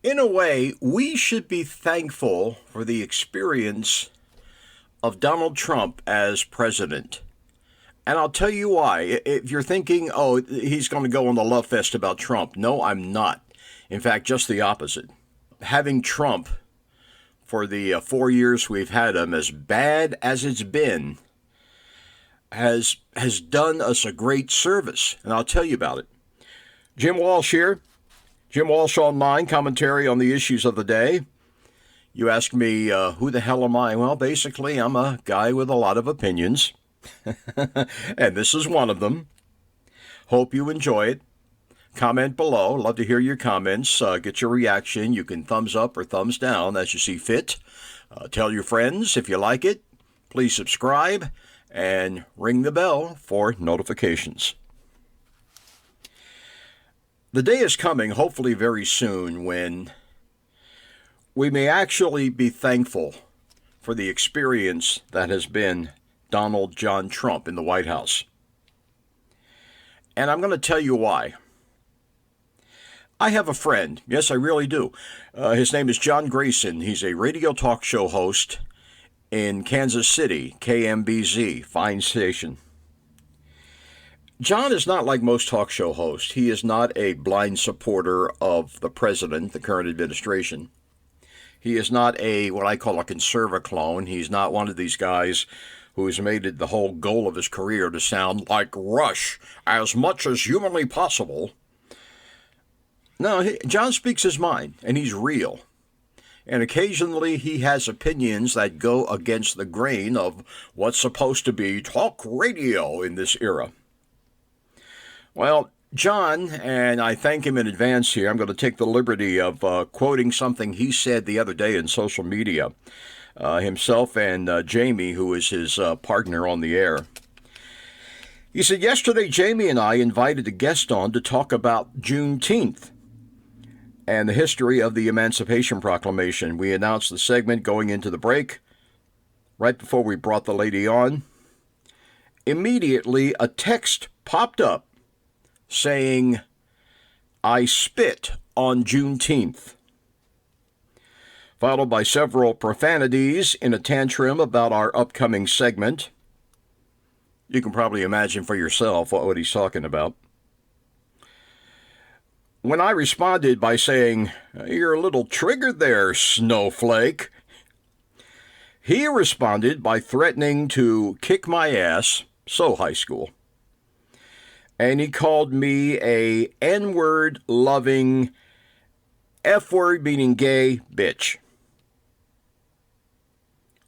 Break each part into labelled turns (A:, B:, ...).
A: In a way, we should be thankful for the experience of Donald Trump as president. And I'll tell you why. If you're thinking, oh, he's going to go on the love fest about Trump, no, I'm not. In fact, just the opposite. Having Trump for the 4 years we've had him, as bad as it's been, has done us a great service. And I'll tell you about it. Jim Walsh here. Jim Walsh Online, commentary on the issues of the day. You ask me, who the hell am I? Well, basically, I'm a guy with a lot of opinions. And this is one of them. Hope you enjoy it. Comment below. Love to hear your comments. Get your reaction. You can thumbs up or thumbs down as you see fit. Tell your friends if you like it. Please subscribe and ring the bell for notifications. The day is coming, hopefully very soon, when we may actually be thankful for the experience that has been Donald John Trump in the White House. And I'm going to tell you why. I have a friend. Yes, I really do. His name is John Grayson. He's a radio talk show host in Kansas City, KMBZ, fine station. John is not like most talk show hosts. He is not a blind supporter of the president, the current administration. He is not what I call a conserva clone. He's not one of these guys who has made it the whole goal of his career to sound like Rush as much as humanly possible. No, John speaks his mind, and he's real. And occasionally he has opinions that go against the grain of what's supposed to be talk radio in this era. Well, John, and I thank him in advance here, I'm going to take the liberty of quoting something he said the other day in social media, himself and Jamie, who is his partner on the air. He said, yesterday Jamie and I invited a guest on to talk about Juneteenth and the history of the Emancipation Proclamation. We announced the segment going into the break. Right before we brought the lady on, immediately a text popped up saying, I spit on Juneteenth, followed by several profanities in a tantrum about our upcoming segment. You can probably imagine for yourself what he's talking about. When I responded by saying, you're a little triggered there, snowflake, he responded by threatening to kick my ass, so high school. And he called me a N-word loving, F-word meaning gay bitch.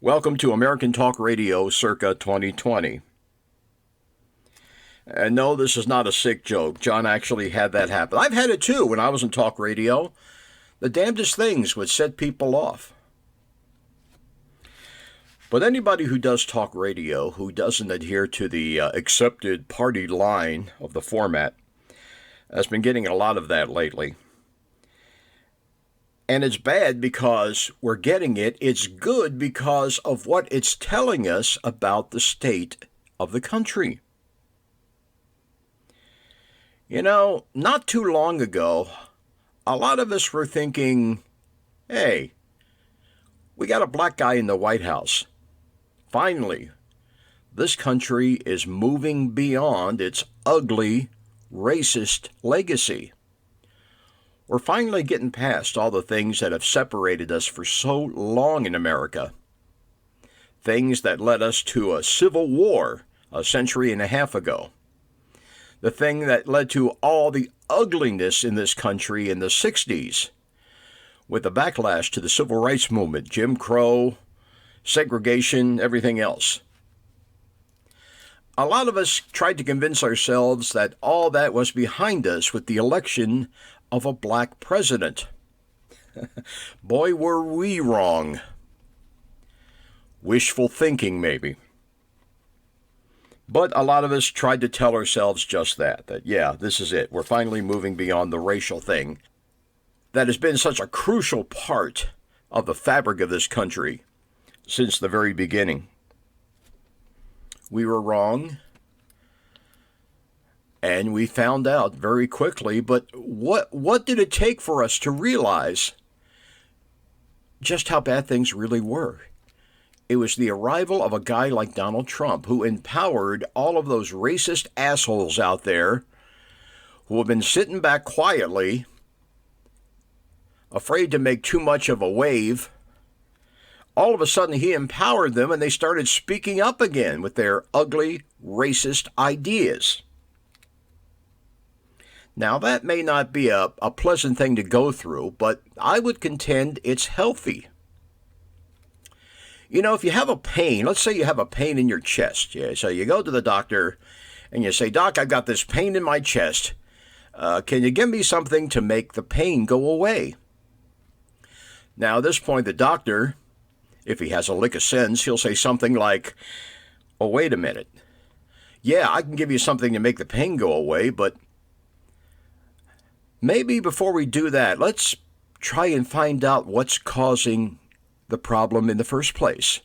A: Welcome to American Talk Radio circa 2020. And no, this is not a sick joke. John actually had that happen. I've had it too when I was in talk radio. The damnedest things would set people off. But anybody who does talk radio, who doesn't adhere to the accepted party line of the format, has been getting a lot of that lately. And it's bad because we're getting it. It's good because of what it's telling us about the state of the country. You know, not too long ago, a lot of us were thinking, hey, we got a black guy in the White House. Finally, this country is moving beyond its ugly, racist legacy. We're finally getting past all the things that have separated us for so long in America. Things that led us to a civil war a century and a half ago. The thing that led to all the ugliness in this country in the 60s, with the backlash to the civil rights movement, Jim Crow, segregation, everything else. A lot of us tried to convince ourselves that all that was behind us with the election of a black president. Boy, were we wrong. Wishful thinking, maybe. But a lot of us tried to tell ourselves just that yeah, this is it. We're finally moving beyond the racial thing that has been such a crucial part of the fabric of this country since the very beginning. We were wrong. And we found out very quickly, but what did it take for us to realize just how bad things really were? It was the arrival of a guy like Donald Trump who empowered all of those racist assholes out there who have been sitting back quietly, afraid to make too much of a wave. All of a sudden, he empowered them and they started speaking up again with their ugly, racist ideas. Now, that may not be a pleasant thing to go through, but I would contend it's healthy. You know, if you have a pain, let's say you have a pain in your chest. Yeah, so you go to the doctor and you say, Doc, I've got this pain in my chest. Can you give me something to make the pain go away? Now, at this point, the doctor, if he has a lick of sense, he'll say something like, oh, wait a minute. Yeah, I can give you something to make the pain go away, but maybe before we do that, let's try and find out what's causing the problem in the first place.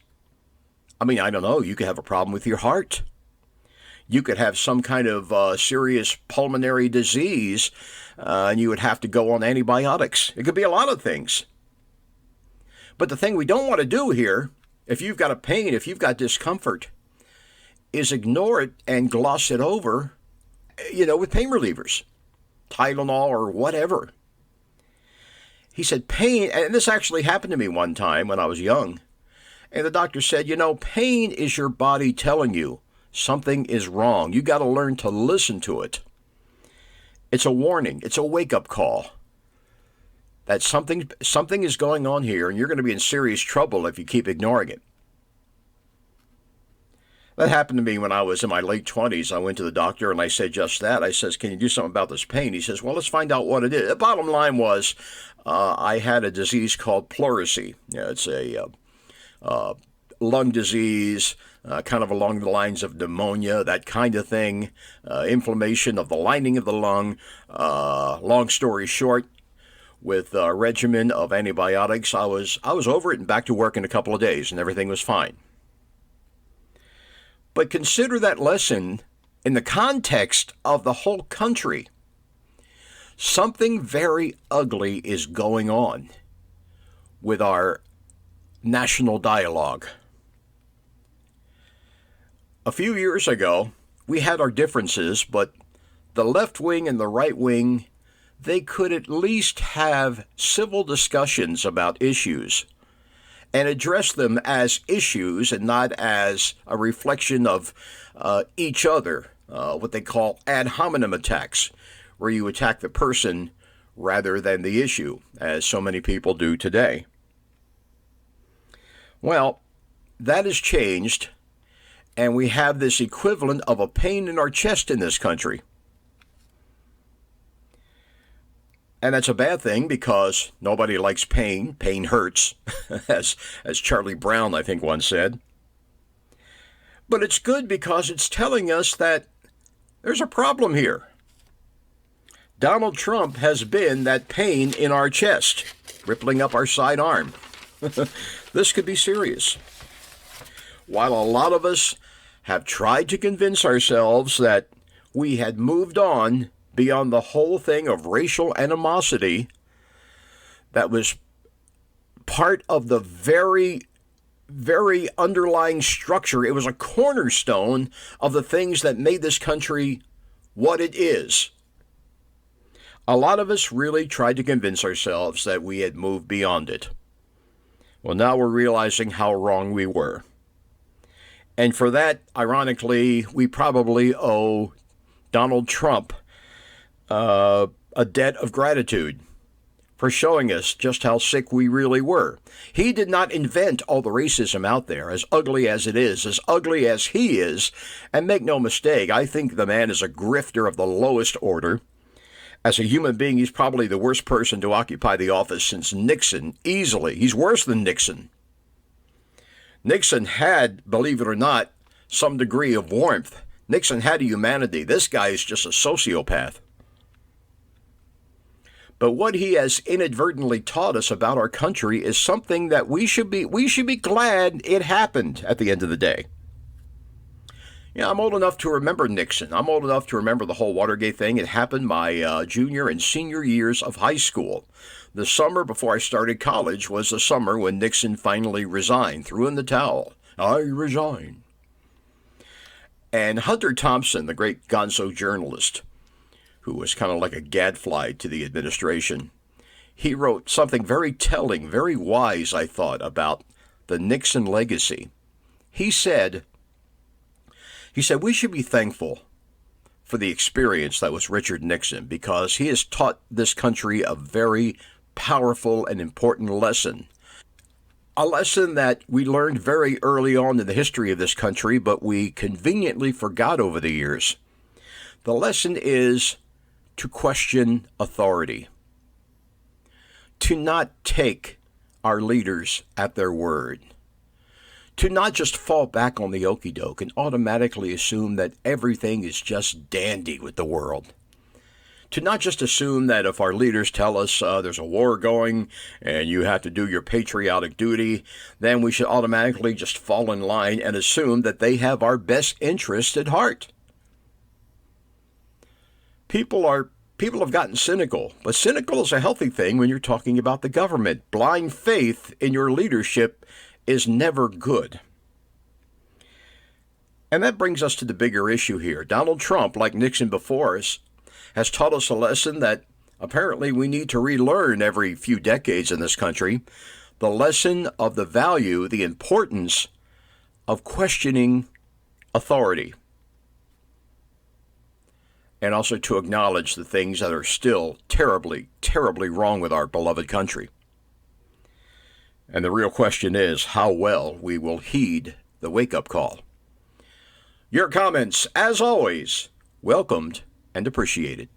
A: I mean, I don't know. You could have a problem with your heart. You could have some kind of serious pulmonary disease, and you would have to go on antibiotics. It could be a lot of things. But the thing we don't want to do here, if you've got a pain, if you've got discomfort, is ignore it and gloss it over, with pain relievers, Tylenol or whatever. He said pain, and this actually happened to me one time when I was young, and the doctor said, pain is your body telling you something is wrong. You got to learn to listen to it. It's a warning. It's a wake-up call that something is going on here, and you're going to be in serious trouble if you keep ignoring it. That happened to me when I was in my late 20s. I went to the doctor and I said just that. I says, can you do something about this pain? He says, well, let's find out what it is. The bottom line was I had a disease called pleurisy. It's a lung disease, kind of along the lines of pneumonia, that kind of thing, inflammation of the lining of the lung. Long story short, with a regimen of antibiotics, I was over it and back to work in a couple of days, and everything was fine. But consider that lesson in the context of the whole country. Something very ugly is going on with our national dialogue. A few years ago, we had our differences, but the left wing and the right wing, they could at least have civil discussions about issues and address them as issues and not as a reflection of each other, what they call ad hominem attacks, where you attack the person rather than the issue, as so many people do today. Well, that has changed, and we have this equivalent of a pain in our chest in this country. And that's a bad thing because nobody likes pain. Pain hurts, as Charlie Brown, I think, once said. But it's good because it's telling us that there's a problem here. Donald Trump has been that pain in our chest, rippling up our side arm. This could be serious. While a lot of us have tried to convince ourselves that we had moved on beyond the whole thing of racial animosity that was part of the very, very underlying structure. It was a cornerstone of the things that made this country what it is. A lot of us really tried to convince ourselves that we had moved beyond it. Well, now we're realizing how wrong we were. And for that, ironically, we probably owe Donald Trump a debt of gratitude for showing us just how sick we really were. He did not invent all the racism out there, as ugly as it is, as ugly as he is. And make no mistake, I think the man is a grifter of the lowest order. As a human being, he's probably the worst person to occupy the office since Nixon, easily. He's worse than Nixon. Nixon had, believe it or not, some degree of warmth. Nixon had a humanity. This guy is just a sociopath. But what he has inadvertently taught us about our country is something that we should be glad it happened at the end of the day. Yeah, I'm old enough to remember Nixon. I'm old enough to remember the whole Watergate thing. It happened my junior and senior years of high school. The summer before I started college was the summer when Nixon finally resigned, threw in the towel. I resign. And Hunter Thompson, the great gonzo journalist, who was kind of like a gadfly to the administration, he wrote something very telling, very wise, I thought, about the Nixon legacy. He said, we should be thankful for the experience that was Richard Nixon because he has taught this country a very powerful and important lesson. A lesson that we learned very early on in the history of this country, but we conveniently forgot over the years. The lesson is to question authority, to not take our leaders at their word, to not just fall back on the okie doke and automatically assume that everything is just dandy with the world. To not just assume that if our leaders tell us there's a war going and you have to do your patriotic duty, then we should automatically just fall in line and assume that they have our best interest at heart. People have gotten cynical, but cynical is a healthy thing when you're talking about the government. Blind faith in your leadership is never good. And that brings us to the bigger issue here. Donald Trump, like Nixon before us, has taught us a lesson that apparently we need to relearn every few decades in this country. The lesson of the value, the importance of questioning authority. And also to acknowledge the things that are still terribly, terribly wrong with our beloved country. And the real question is how well we will heed the wake-up call. Your comments, as always, welcomed and appreciated.